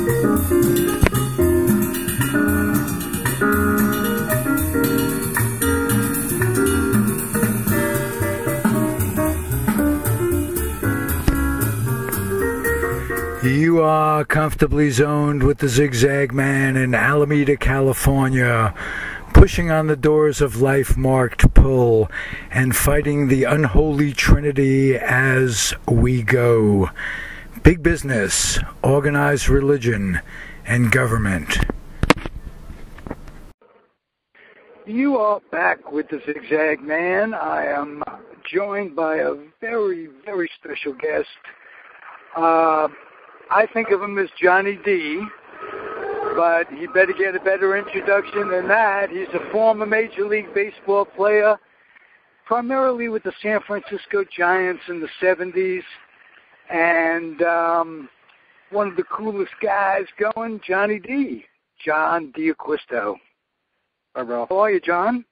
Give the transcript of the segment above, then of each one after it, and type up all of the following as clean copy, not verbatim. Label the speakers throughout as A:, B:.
A: You are comfortably zoned with the Zigzag Man in Alameda, California, pushing on the doors of life marked pull and fighting the unholy trinity as we go. Big business, organized religion, and government. You are back with the Zigzag Man. I am joined by a very, very special guest. I think of him as Johnny D, but he better get a better introduction than that. He's a former Major League Baseball player, primarily with the San Francisco Giants in the 70s, and one of the coolest guys going, Johnny D, John D'Acquisto.
B: Hi, Ralph.
A: How are you, John?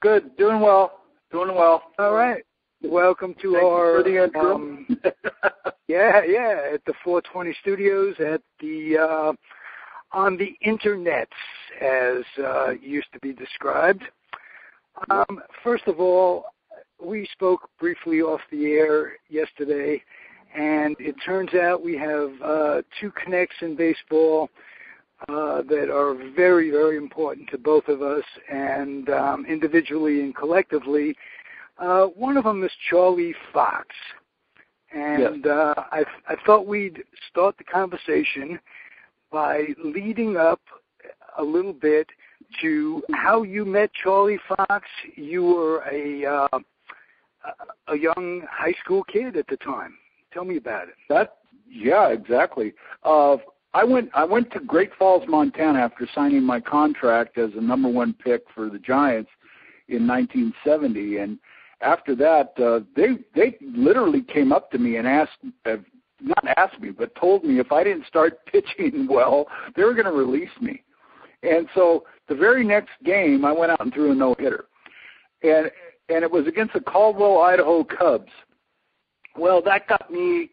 B: Good, doing well.
A: All right. Welcome to our at the 420 Studios at the on the internet, as used to be described. First of all, we spoke briefly off the air yesterday, and it turns out we have two connects in baseball that are very, very important to both of us, and individually and collectively. One of them is Charlie Fox, and
B: yes.
A: I thought we'd start the conversation by leading up a little bit to how you met Charlie Fox. You were a young high school kid at the time. Tell me about it.
B: Yeah, exactly. I went to Great Falls, Montana after signing my contract as a number one pick for the Giants in 1970, and after that, they literally came up to me and not asked me, but told me if I didn't start pitching well, they were going to release me. And so the very next game, I went out and threw a no-hitter. And it was against the Caldwell, Idaho Cubs. Well, that got me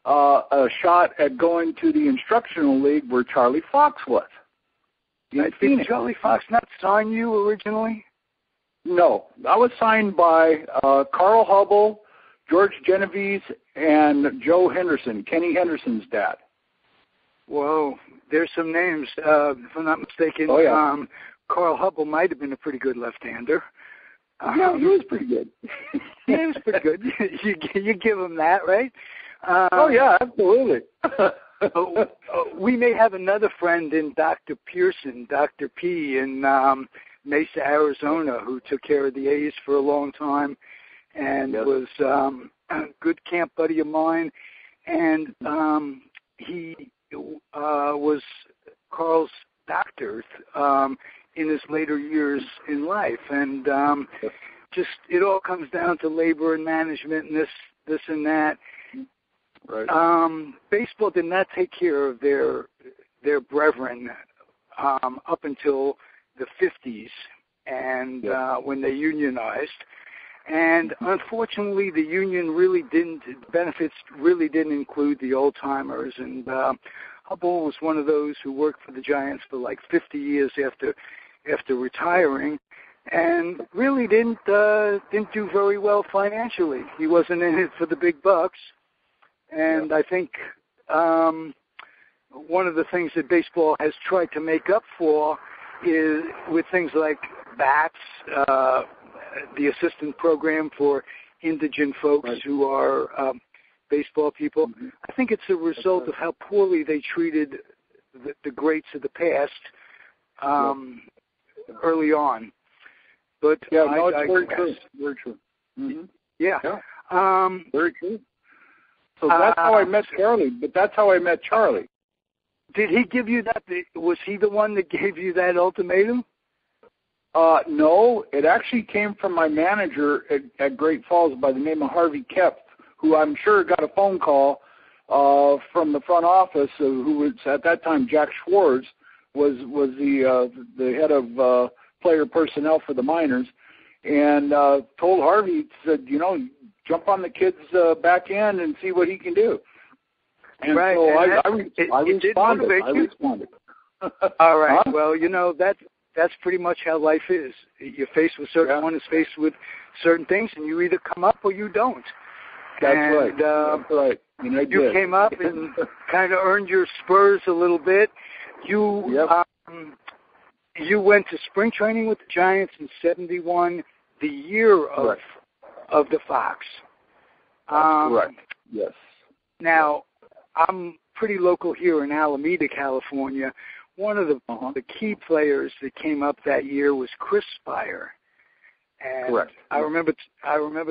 B: a shot at going to the instructional league where Charlie Fox was.
A: Did Charlie Fox not sign you originally?
B: No, I was signed by Carl Hubble, George Genovese, and Joe Henderson, Kenny Henderson's dad.
A: Whoa, there's some names. If I'm not mistaken, Carl Hubble might have been a pretty good left-hander.
B: Yeah, he was pretty good.
A: Yeah, he was pretty good. You give him that, right?
B: Yeah, absolutely.
A: We may have another friend in Dr. Pearson, Dr. P, in Mesa, Arizona, who took care of the A's for a long time and was a good camp buddy of mine. And he was Carl's doctor in his later years in life. And just it all comes down to labor and management and this and that.
B: Right.
A: Baseball did not take care of their brethren up until the 50s, and when they unionized. And unfortunately, the union benefits really didn't include the old-timers. And Hubble was one of those who worked for the Giants for like 50 years after retiring, and really didn't do very well financially. He wasn't in it for the big bucks. And I think one of the things that baseball has tried to make up for is with things like bats, the assistant program for indigent folks who are baseball people. Mm-hmm. I think it's a result of how poorly they treated the greats of the past early on. But
B: it's very true. Very true. Mm-hmm.
A: Yeah.
B: Very true. So that's how I met Charlie. But that's how I met Charlie.
A: Did he give you that? Was he the one that gave you that ultimatum?
B: No, it actually came from my manager at Great Falls by the name of Harvey Kepf, who I'm sure got a phone call from the front office, who was at that time Jack Schwartz was the head of player personnel for the minors, and told Harvey, said, jump on the kid's back end and see what he can do. And
A: right.
B: so
A: And
B: I
A: did
B: responded.
A: motivate
B: I
A: you?
B: responded.
A: All right.
B: Huh?
A: Well, that's pretty much how life is. You're faced with one is faced with certain things, and you either come up or you don't.
B: That's
A: and,
B: right. That's right. And I
A: you
B: did.
A: came up and kind of earned your spurs a little bit. You you went to spring training with the Giants in '71, the year of the Fox.
B: That's correct. Yes.
A: Now, I'm pretty local here in Alameda, California. One of the key players that came up that year was Chris Spire. And
B: correct.
A: I remember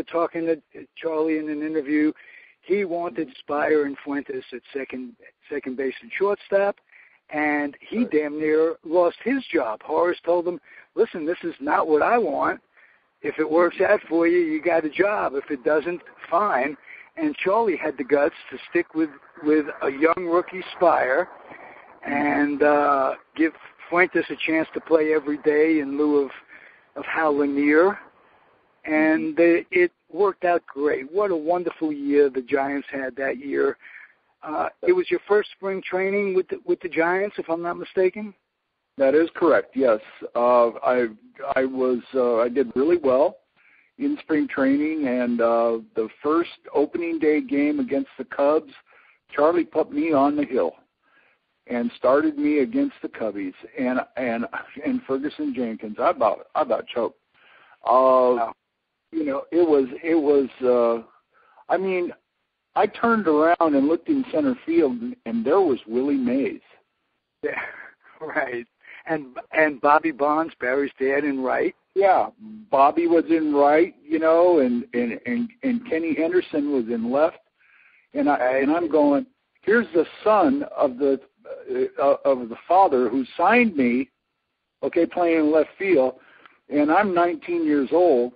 A: talking to Charlie in an interview. He wanted Spire and Fuentes at second base and shortstop, and he damn near lost his job. Horace told him, listen, this is not what I want. If it works out for you, you got a job. If it doesn't, fine. And Charlie had the guts to stick with a young rookie Spire and give Fuentes a chance to play every day in lieu of Hal Lanier. And it worked out great. What a wonderful year the Giants had that year. It was your first spring training with the Giants, if I'm not mistaken?
B: That is correct, yes. I did really well in spring training, and the first opening day game against the Cubs, Charlie put me on the hill and started me against the Cubbies and Ferguson Jenkins. I about choked.
A: Wow.
B: You know, it was. I mean, I turned around and looked in center field, and there was Willie Mays.
A: Yeah, right. And Bobby Bonds, Barry's dad, in right.
B: Yeah, Bobby was in right, you know, and Kenny Henderson was in left, and I'm going, here's the son of the father who signed me, okay, playing in left field, and I'm 19 years old,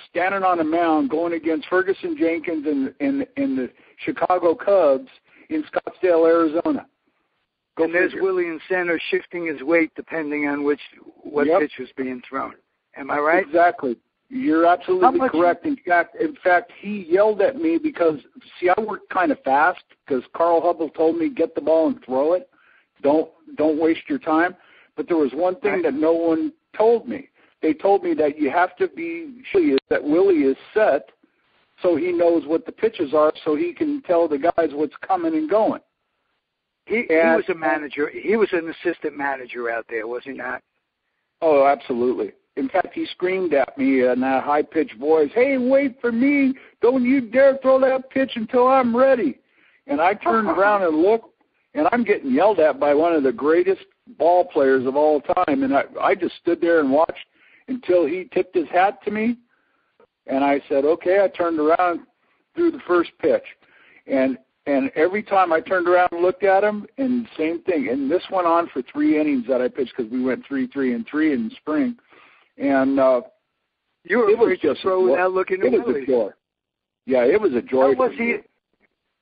B: standing on a mound going against Ferguson Jenkins and the Chicago Cubs in Scottsdale, Arizona.
A: And there's Willie in center shifting his weight depending on what pitch was being thrown. Am I right?
B: Exactly. You're absolutely correct. In fact, he yelled at me because, see, I worked kind of fast because Carl Hubble told me, get the ball and throw it. Don't waste your time. But there was one thing that no one told me. They told me that you have to be sure that Willie is set so he knows what the pitches are so he can tell the guys what's coming and going.
A: He was a manager. He was an assistant manager out there, was he not?
B: Oh, absolutely. In fact, he screamed at me in that high-pitched voice, hey, wait for me. Don't you dare throw that pitch until I'm ready. And I turned around and looked, and I'm getting yelled at by one of the greatest ball players of all time. And I just stood there and watched until he tipped his hat to me. And I said, okay. I turned around, threw the first pitch. And every time I turned around and looked at him, and same thing. And this went on for 3 innings that I pitched because we went 3-3-3 in spring. And
A: you were afraid to throw without looking at Willie.
B: It was a joy. Yeah, it was a joy.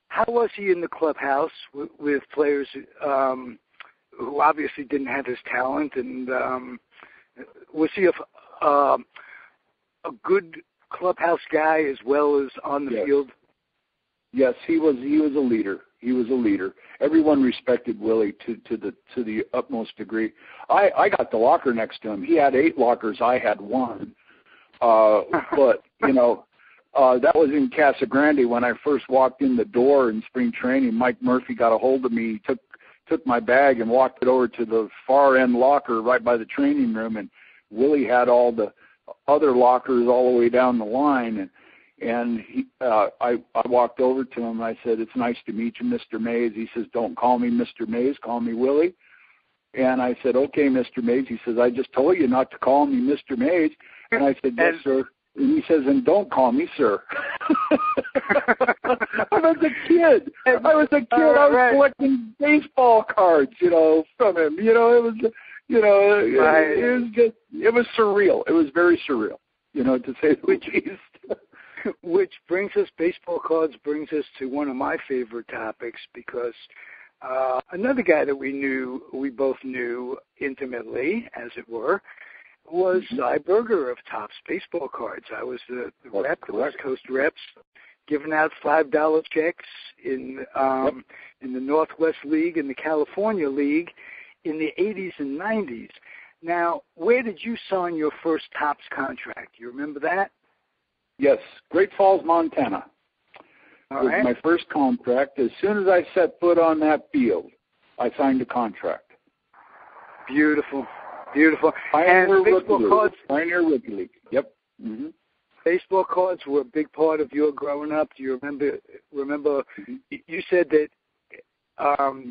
A: How was he in the clubhouse with players who obviously didn't have his talent? And was he a good clubhouse guy as well as on the field?
B: Yes, he was a leader. He was a leader. Everyone respected Willie to the utmost degree. I got the locker next to him. He had 8 lockers. I had 1. But you know, that was in Casa Grande when I first walked in the door in spring training. Mike Murphy got a hold of me. He took my bag and walked it over to the far end locker right by the training room, and Willie had all the other lockers all the way down the line. And I walked over to him and I said, it's nice to meet you, Mr. Mays. He says, don't call me Mr. Mays, call me Willie. And I said, okay, Mr. Mays. He says, I just told you not to call me Mr. Mays. And I said, yes, sir. And he says, and don't call me sir. I was a kid. I was collecting baseball cards, you know, from him. You know, it was, you know, it was surreal. It was very surreal, you know, to say the least.
A: Which brings us, baseball cards brings us to one of my favorite topics, because another guy that we both knew intimately, as it were, was Cy Berger of Topps Baseball Cards. I was the rep, the West Coast reps giving out $5 checks in the Northwest League and the California League in the 80s and 90s. Now, where did you sign your first Topps contract? You remember that?
B: Yes, Great Falls, Montana.
A: All
B: was
A: right.
B: my first contract. As soon as I set foot on that field, I signed a contract.
A: Beautiful, beautiful.
B: Pioneer
A: And baseball cards.
B: Pioneer Rookie League. Yep. Mm-hmm.
A: Baseball cards were a big part of your growing up. Do you remember?
B: Mm-hmm.
A: You said that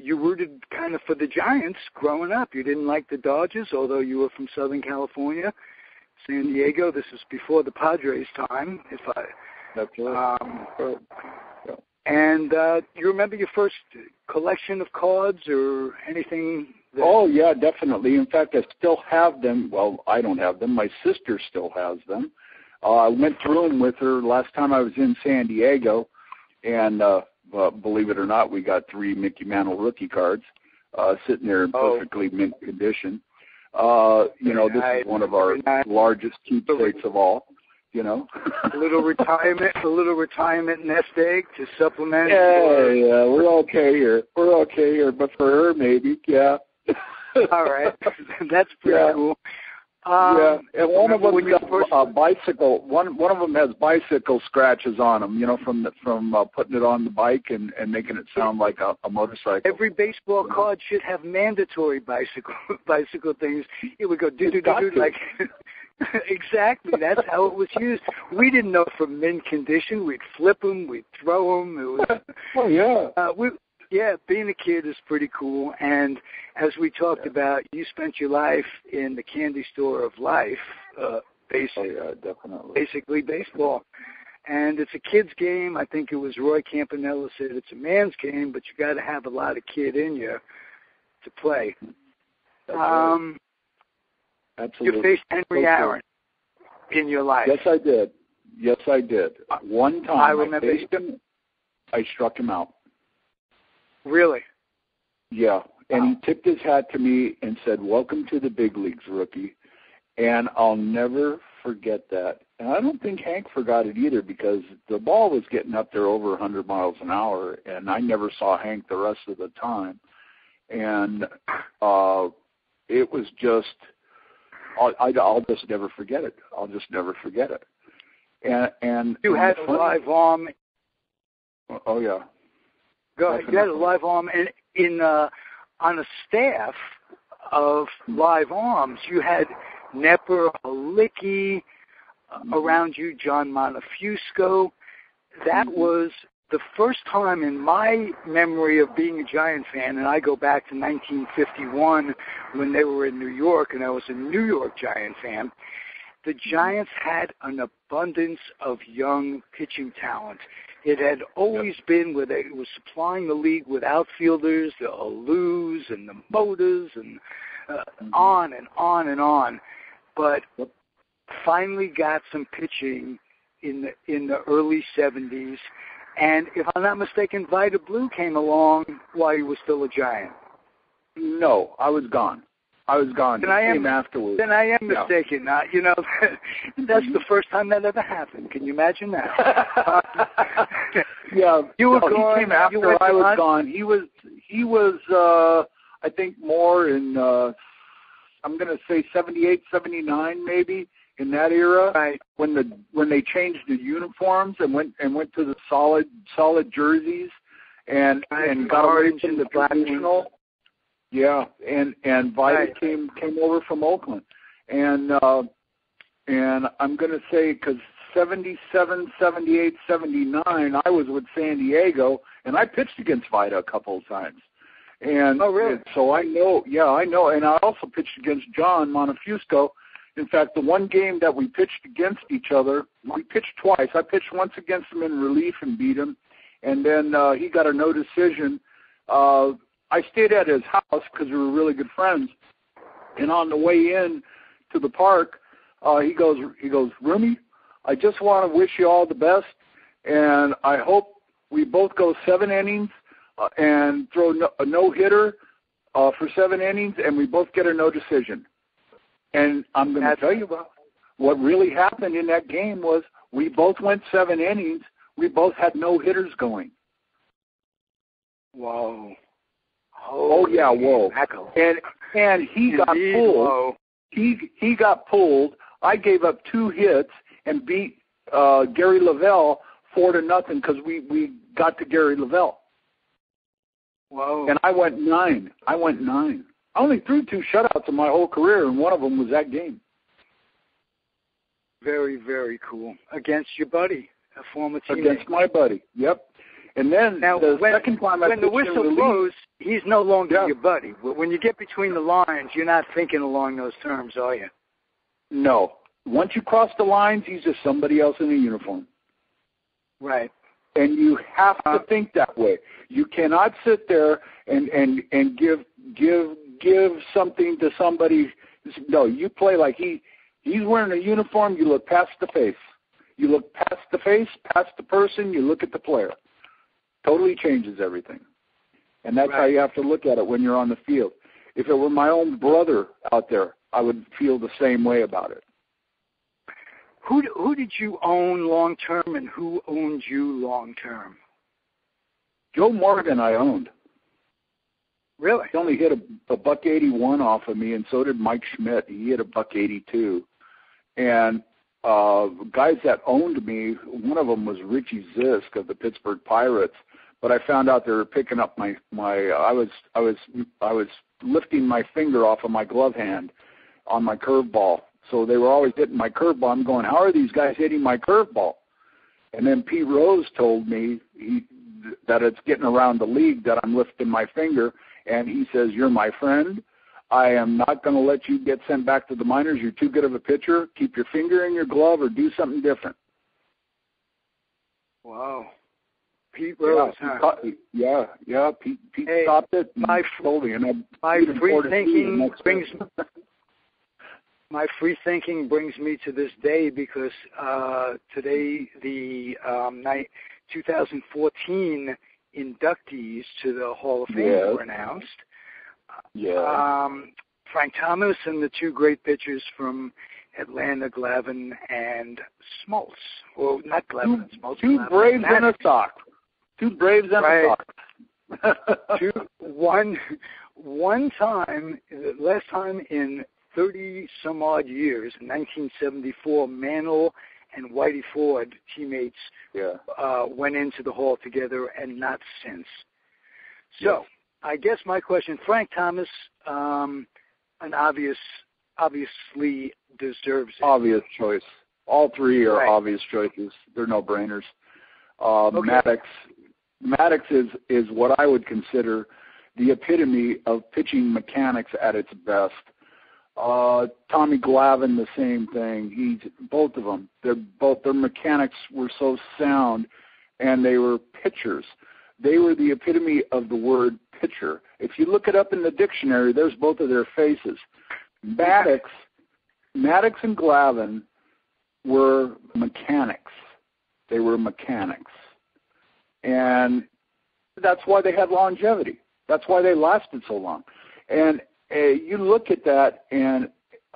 A: you rooted kind of for the Giants growing up. You didn't like the Dodgers, although you were from Southern California, San Diego. This is before the Padres' time.
B: That's right. Right. Yeah.
A: And you remember your first collection of cards or anything?
B: Oh, yeah, definitely. In fact, I still have them. Well, I don't have them. My sister still has them. I went through them with her last time I was in San Diego, and believe it or not, we got 3 Mickey Mantle rookie cards sitting there in perfectly mint condition. This is one of our largest keepsakes of all.
A: A little retirement nest egg to supplement.
B: Yeah, we're okay here. But for her, maybe, yeah.
A: All right, that's pretty cool.
B: And one of them got a bicycle. One of them has bicycle scratches on them. From putting it on the bike and making it sound like a motorcycle.
A: Every baseball card should have mandatory bicycle things. It would go do like. Exactly. That's how it was used. We didn't know from mint condition. We'd flip them. We'd throw them. It was, being a kid is pretty cool. And as we talked about, you spent your life in the candy store of life, basically baseball. And it's a kid's game. I think it was Roy Campanella said it's a man's game, but you got to have a lot of kid in you to play.
B: Absolutely.
A: You faced Henry Aaron in your life.
B: Yes, I did. One time I faced him, I struck him out.
A: Really?
B: Yeah. And he tipped his hat to me and said, "Welcome to the big leagues, rookie." And I'll never forget that. And I don't think Hank forgot it either, because the ball was getting up there over 100 miles an hour, and I never saw Hank the rest of the time. And it was just... I'll just never forget it. And
A: you had a live arm.
B: Oh yeah.
A: Go ahead. You had a live arm, and on a staff of live arms, you had Nepper, Halicki around you, John Montefiusco. That was the first time in my memory of being a Giant fan, and I go back to 1951 when they were in New York, and I was a New York Giant fan. The Giants had an abundance of young pitching talent. It had always been where they were supplying the league with outfielders, the Alous and the Motas, and on and on and on. But finally got some pitching in the early 70s. And if I'm not mistaken, Vida Blue came along while he was still a Giant.
B: No, I was gone. Then I am afterwards.
A: Then I am mistaken. That's the first time that ever happened. Can you imagine that?
B: You were gone. He came after I was gone. He was I think more in I'm going to say 78, 79 maybe, in that era,
A: right,
B: when they changed the uniforms and went to the solid jerseys and got away from the traditional. Yeah, and Vida came over from Oakland, and I'm going to say, because 77, 78, 79, I was with San Diego, and I pitched against Vida a couple of times. And so I know, and I also pitched against John Montefiusco. In fact, the one game that we pitched against each other, we pitched twice. I pitched once against him in relief and beat him, and then he got a no decision. I stayed at his house because we were really good friends, and on the way in to the park, he goes, Rumi, I just want to wish you all the best, and I hope we both go 7 innings and throw a no-hitter for 7 innings, and we both get a no decision. And I'm going to tell you about what really happened in that game was we both went 7 innings. We both had no hitters going.
A: Whoa.
B: Oh yeah, whoa.
A: Mackerel.
B: And he got
A: Indeed,
B: pulled.
A: whoa.
B: He got pulled. I gave up 2 hits and beat Gary Lavelle 4-0 because we got to Gary Lavelle.
A: Whoa.
B: And I went 9. I only threw 2 shutouts in my whole career, and one of them was that game.
A: Very, very cool. Against your buddy, a former teammate.
B: Against my buddy, yep. And then
A: now,
B: the
A: when,
B: second time I
A: when the whistle blows, he's no longer your buddy. When you get between the lines, you're not thinking along those terms, are you?
B: No. Once you cross the lines, he's just somebody else in a uniform.
A: Right.
B: And you have to think that way. You cannot sit there and give something to somebody. No, you play like he's wearing a uniform. You look past the face. You look past the face, past the person. You look at the player. Totally changes everything. And that's how you have to look at it when you're on the field. If it were my own brother out there, I would feel the same way about it.
A: Who did you own long term, and who owned you long term?
B: Joe Morgan I owned.
A: Really?
B: He only hit a $181 off of me, and so did Mike Schmidt. He hit a $182. And guys that owned me, one of them was Richie Zisk of the Pittsburgh Pirates. But I found out they were picking up my I was lifting my finger off of my glove hand on my curveball. So they were always hitting my curveball. I'm going, how are these guys hitting my curveball? And then Pete Rose told me that it's getting around the league that I'm lifting my finger, and he says, you're my friend. I am not going to let you get sent back to the minors. You're too good of a pitcher. Keep your finger in your glove or do something different.
A: Wow. Pete Rose, huh?
B: Yeah. Pete stopped it and told me. And
A: my free thinking brings me to this day because today the 2014 inductees to the Hall of Fame were announced. Frank Thomas and the 2 great pitchers from Atlanta, Glavine and Smoltz. Well, not Glavine and Smoltz.
B: 2 Braves and a sock. 2 Braves and a sock. One time, last time in 30-some-odd years, in 1974, Mantle and Whitey Ford, teammates, went into the Hall together, and not since. So, I guess my question, Frank Thomas, an obviously deserves it. Obvious choice. All 3 are obvious choices. They're no-brainers. Maddox is what I would consider the epitome of pitching mechanics at its best. Tommy Glavine, the same thing. Both of them. Their mechanics were so sound, and they were pitchers. They were the epitome of the word pitcher. If you look it up in the dictionary, there's both of their faces. Maddox and Glavine were mechanics. They were mechanics. And that's why they had longevity. That's why they lasted so long. And you look at that, and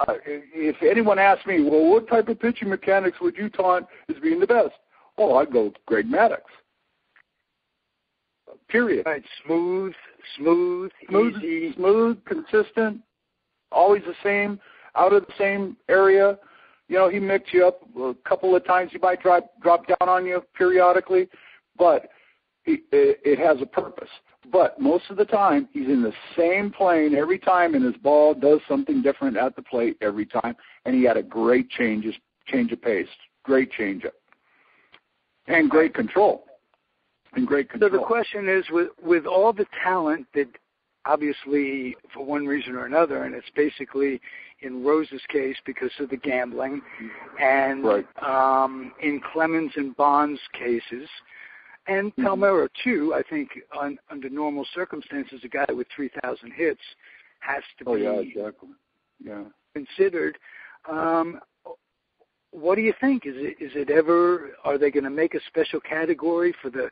B: if anyone asks me, well, what type of pitching mechanics would you taunt as being the best? Oh, I'd go with Greg Maddox. Period.
A: Right, smooth, easy.
B: Smooth, consistent, always the same, out of the same area. You know, he mixed you up a couple of times. He might drop down on you periodically, but it has a purpose. But most of the time, he's in the same plane every time, and his ball does something different at the plate every time. And he had a great change of pace, great change-up, and great control. So
A: the question is, with all the talent that obviously, for one reason or another, and it's basically in Rose's case because of the gambling, and in Clemens and Bond's cases, and Palmero too, I think under normal circumstances, a guy with 3,000 hits has to be considered. What do you think? Is it ever? Are they going to make a special category for the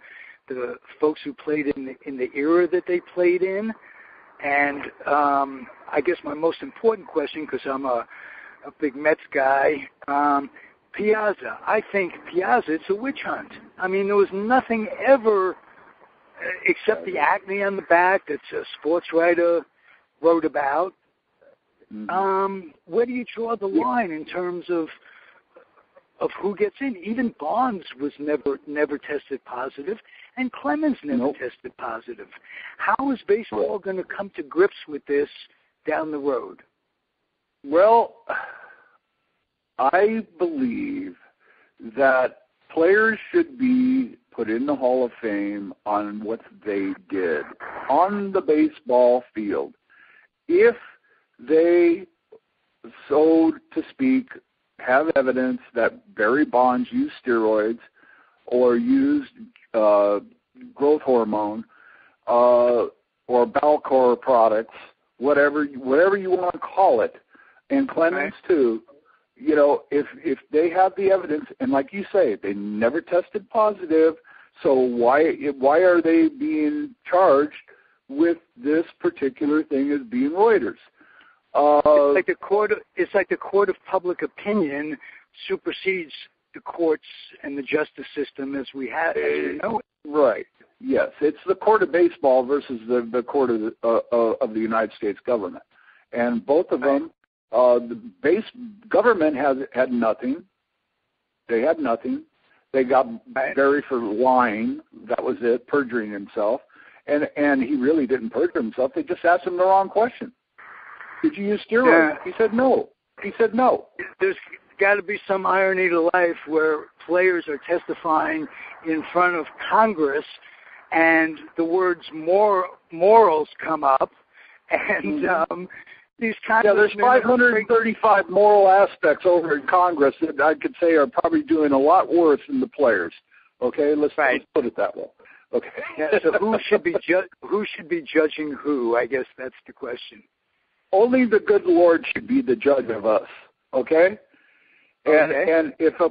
A: folks who played in the era that they played in? And I guess my most important question, because I'm a big Mets guy, Piazza. I think Piazza, it's a witch hunt. I mean, there was nothing ever except the acne on the back that a sports writer wrote about. Where do you draw the line in terms of who gets in? Even Bonds was never tested positive, and Clemens never tested positive. How is baseball going to come to grips with this down the road?
B: Well, I believe that players should be put in the Hall of Fame on what they did on the baseball field. If they, so to speak, have evidence that Barry Bonds used steroids or used growth hormone or Balcor products, whatever you want to call it, and Clemens too, you know, if they have the evidence, and like you say, they never tested positive, so why are they being charged with this particular thing as being Reuters? It's like the court of public opinion supersedes the courts and the justice system as we know it. Right. Yes, it's the court of baseball versus the court of the United States government, and both of them. The base government had nothing. They had nothing. They got Barry for lying. That was it, perjuring himself. And he really didn't perjure himself. They just asked him the wrong question. Did you use steroids? He said no. There's got to be some irony to life where players are testifying in front of Congress and the words morals come up, and these there's 535 moral aspects over in Congress that I could say are probably doing a lot worse than the players. Okay, let's put it that way. Okay. So who should be judging who? I guess that's the question. Only the good Lord should be the judge of us. Okay. And if the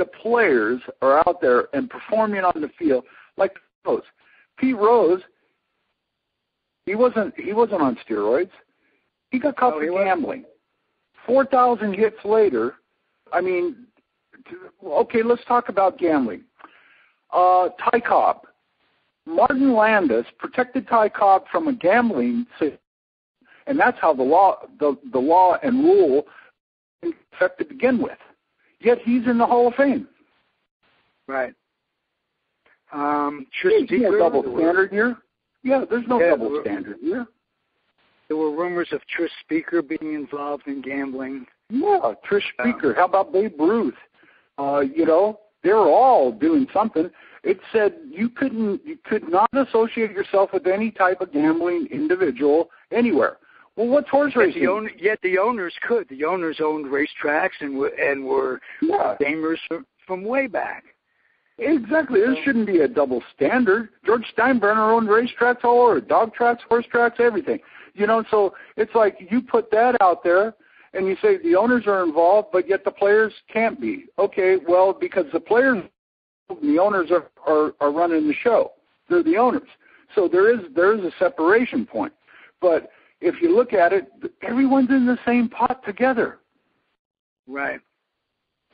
B: players are out there and performing on the field like Pete Rose. He wasn't on steroids. He got caught for gambling. 4,000 hits later. I mean, okay, let's talk about gambling. Ty Cobb. Martin Landis protected Ty Cobb from a gambling system, and that's how the law and rule affected to begin with. Yet he's in the Hall of Fame. Right. Tristan a double standard here. Yeah, there's no double standard here. There were rumors of Trish Speaker being involved in gambling. Yeah, Trish Speaker. How about Babe Ruth? They were all doing something. It said you could not associate yourself with any type of gambling individual anywhere. Well, what's horse racing? Yet the owners could. The owners owned racetracks and were gamers from way back. Exactly. There shouldn't be a double standard. George Steinbrenner owned racetracks all over, dog tracks, horse tracks, everything. So it's like you put that out there and you say the owners are involved, but yet the players can't be. Okay, well, because the players, the owners are running the show. They're the owners. So there is a separation point. But if you look at it, everyone's in the same pot together. Right.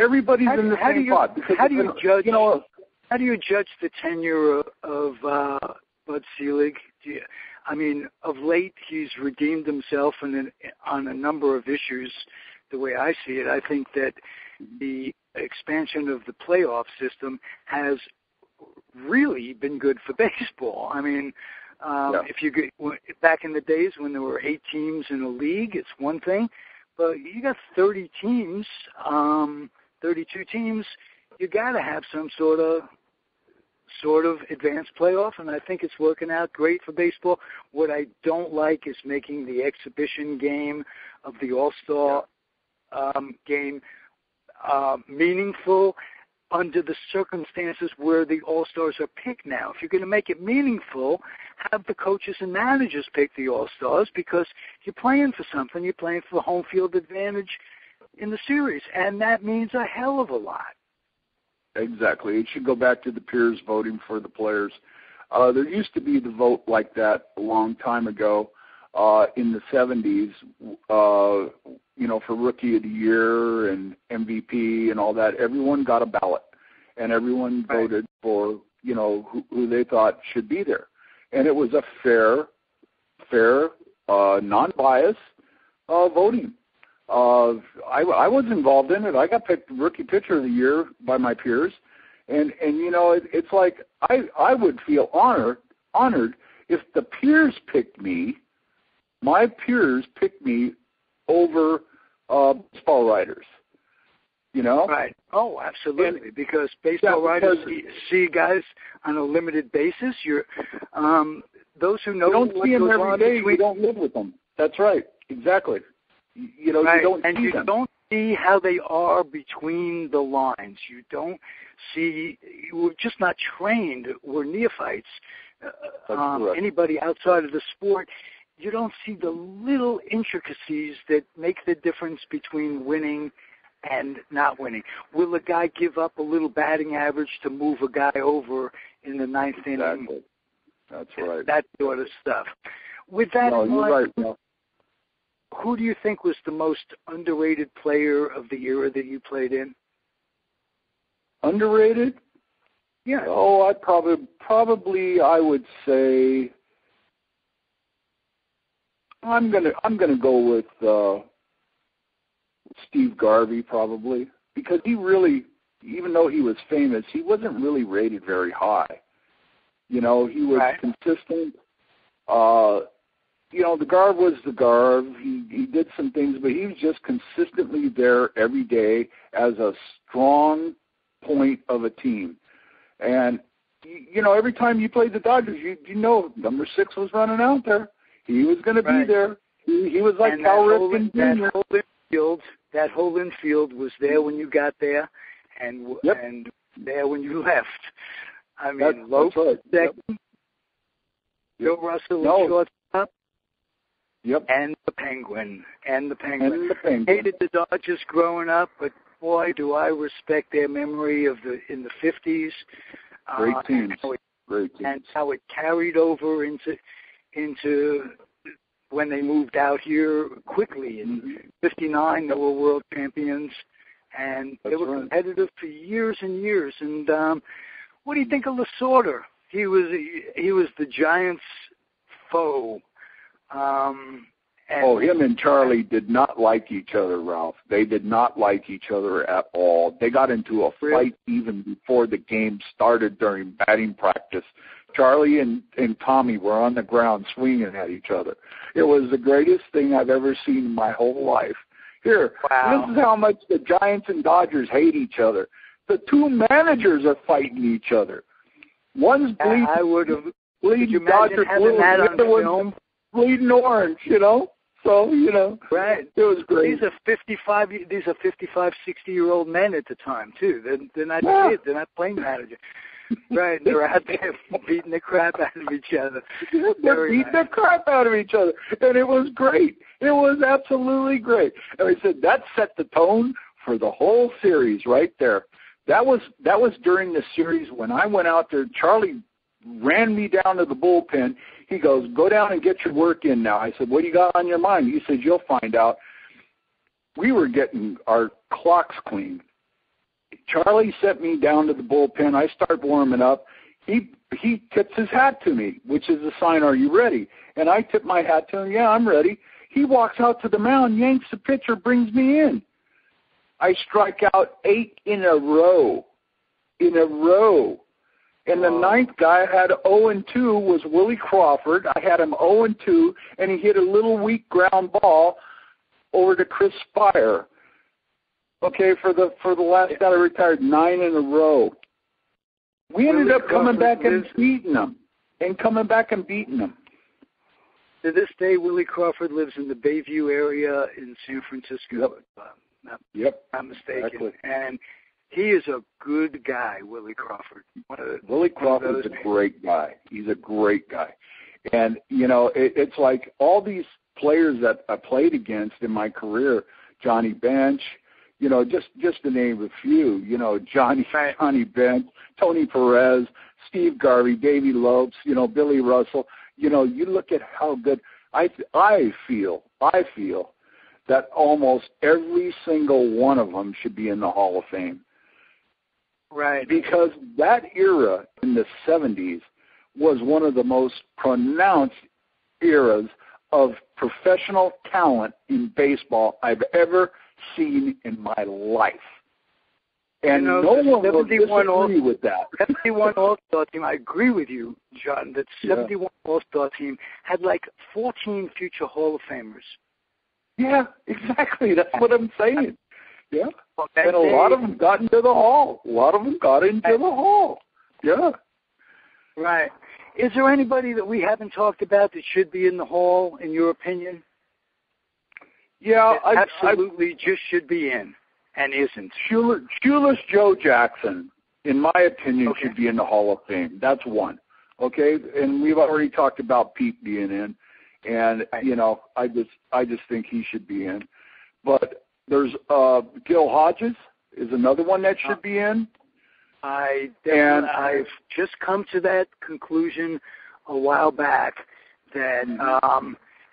B: Everybody's in the same pot. How do you judge? How do you judge the tenure of Bud Selig? Of late he's redeemed himself on a number of issues. The way I see it, I think that the expansion of the playoff system has really been good for baseball. If you get back in the days when there were 8 teams in a league, it's one thing, but you got 30 teams, 32 teams. You got to have some sort of advanced playoff, and I think it's working out great for baseball. What I don't like is making the exhibition game of the All-Star game meaningful under the circumstances where the All-Stars are picked now. If you're going to make it meaningful, have the coaches and managers pick the All-Stars, because you're playing for something. You're playing for home field advantage in the series, and that means a hell of a lot. Exactly. It should go back to the peers voting for the players. There used to be the vote like that a long time ago in the 70s for Rookie of the Year and MVP and all that, everyone got a ballot, and everyone voted for, who they thought should be there. And it was a fair, non-biased voting. I was involved in it. I got picked Rookie Pitcher of the Year by my peers, and it's like I would feel honored if the peers picked me. My peers picked me over baseball writers.
A: Right. Oh, absolutely. Because baseball writers see guys on a limited basis. You're those who know
B: you don't
A: what
B: see them
A: goes
B: every
A: on
B: day.
A: between.
B: You don't live with them. That's right. Exactly. You don't
A: and
B: see
A: you
B: them.
A: don't see how they are between the lines. You don't see. We're just not trained. We're neophytes. Anybody outside of the sport, you don't see the little intricacies that make the difference between winning and not winning. Will a guy give up a little batting average to move a guy over in the ninth inning?
B: Exactly. That's right.
A: That sort of stuff. With that in mind, who do you think was the most underrated player of the era that you played in?
B: Underrated?
A: Yeah.
B: Oh, I probably would say I'm gonna go with Steve Garvey probably, because he really, even though he was famous, he wasn't really rated very high. He was consistent. The Garv was the Garv. He did some things, but he was just consistently there every day as a strong point of a team. And, every time you played the Dodgers, you know number 6 was running out there. He was going to be there. He was like Cal Ripken Jr.
A: That whole infield was there when you got there and there when you left. I mean, Lopez, second, Joe Russell, shortstop, and the Penguin. Hated the Dodgers growing up, but boy, do I respect their memory of in the 50s.
B: Great teams.
A: And how it carried over into when they moved out here quickly. In 59, they were world champions, and they were competitive for years and years. And what do you think of Lasorda? He was the Giants' foe.
B: Him and Charlie did not like each other, Ralph. They did not like each other at all. They got into a fight even before the game started during batting practice. Charlie and Tommy were on the ground swinging at each other. It was the greatest thing I've ever seen in my whole life. Here, This is how much the Giants and Dodgers hate each other. The two managers are fighting each other. One's bleeding Dodger blue, the other one's bleeding orange, So,
A: Right.
B: It was great.
A: These are 55, 60-year-old men at the time, too. They're not kids. They're not playing managers. Right. They're out there beating the crap out of each other.
B: They're beating the crap out of each other. And it was great. It was absolutely great. And I said, that set the tone for the whole series right there. That was during the series when I went out there. Charlie ran me down to the bullpen. He goes, go down and get your work in now. I said, what do you got on your mind? He said, you'll find out. We were getting our clocks cleaned. Charlie sent me down to the bullpen. I start warming up. He tips his hat to me, which is a sign, are you ready? And I tip my hat to him, yeah, I'm ready. He walks out to the mound, yanks the pitcher, brings me in. I strike out 8 in a row. And the ninth guy I had 0-2 was Willie Crawford. I had him 0-2, and he hit a little weak ground ball over to Chris Spire. Okay, for the last guy that retired, 9 in a row. We ended up coming back and beating them.
A: To this day, Willie Crawford lives in the Bayview area in San Francisco. Not mistaken.
B: Exactly.
A: And he is a good guy, Willie Crawford.
B: Willie Crawford's a great guy. He's a great guy. And, it's like all these players that I played against in my career, Johnny Bench, just to name a few, Johnny Bench, Tony Perez, Steve Garvey, Davey Lopes, Billy Russell. You look at how good I feel that almost every single one of them should be in the Hall of Fame.
A: Right.
B: Because that era in the 70s was one of the most pronounced eras of professional talent in baseball I've ever seen in my life. And no one will disagree with that.
A: 71 All-Star team, I agree with you, John, that 71 All-Star team had like 14 future Hall of Famers.
B: Yeah, exactly. That's what I'm saying. Yeah. And a lot of them got into the Hall. Yeah.
A: Right. Is there anybody that we haven't talked about that should be in the Hall, in your opinion?
B: Yeah,
A: absolutely just should be in and isn't.
B: Shoeless Joe Jackson, in my opinion, should be in the Hall of Fame. That's one. Okay? And we've already talked about Pete being in. And, you know, I just think he should be in. But there's Gil Hodges is another one that should be in.
A: I've just come to that conclusion a while back that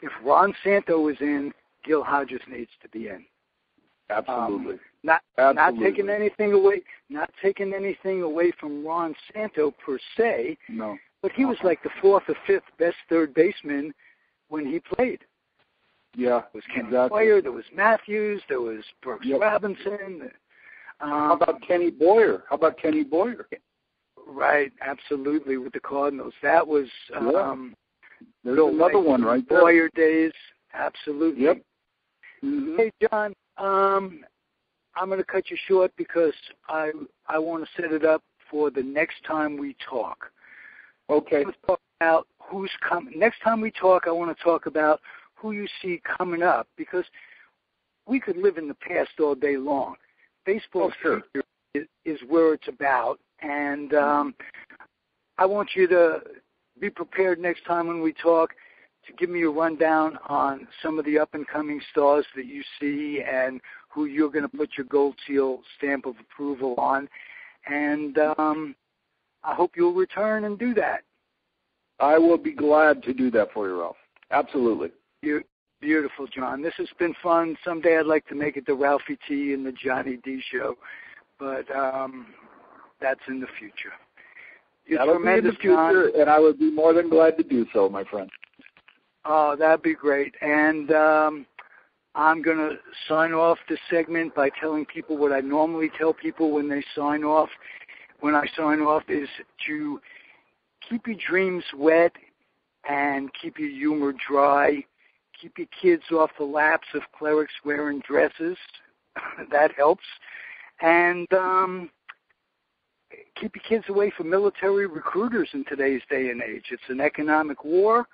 A: if Ron Santo is in, Gil Hodges needs to be in.
B: Absolutely.
A: Not taking anything away from Ron Santo per se.
B: No.
A: But he was like the fourth or fifth best third baseman when he played.
B: Yeah.
A: There was Kenny Boyer, there was Matthews, there was Brooks Robinson.
B: How about Kenny Boyer?
A: Right, absolutely, with the Cardinals. That was
B: there's another one right there.
A: Boyer days, absolutely.
B: Yep. Mm-hmm.
A: Hey, John, I'm going to cut you short because I want to set it up for the next time we talk.
B: Okay.
A: Let's talk about who's coming. Next time we talk, I want to talk about who you see coming up, because we could live in the past all day long. Baseball's future is where it's about, and I want you to be prepared next time when we talk to give me a rundown on some of the up-and-coming stars that you see and who you're going to put your gold seal stamp of approval on. And I hope you'll return and do that.
B: I will be glad to do that for you, Ralph. Absolutely.
A: Beautiful, John. This has been fun. Someday I'd like to make it the Ralphie T and the Johnny D show, but that's in the future.
B: That'll be in the future, and I would be more than glad to do so, my friend.
A: Oh, that'd be great. And I'm going to sign off this segment by telling people what I normally tell people when they sign off. When I sign off is to keep your dreams wet and keep your humor dry. Keep your kids off the laps of clerics wearing dresses. That helps. And keep your kids away from military recruiters in today's day and age. It's an economic war.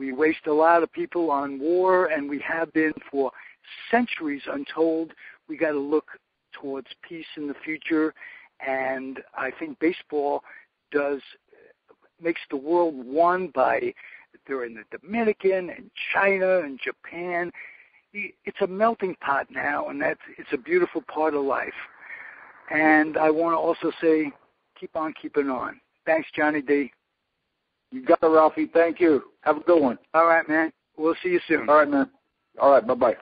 A: We waste a lot of people on war, and we have been for centuries untold. We got to look towards peace in the future, and I think baseball makes the world one by they're in the Dominican and China and Japan. It's a melting pot now, and it's a beautiful part of life. And I want to also say, keep on keeping on. Thanks, Johnny D.
B: You got it, Ralphie. Thank you. Have a good one.
A: All right, man. We'll see you soon.
B: All right, man. All right. Bye-bye.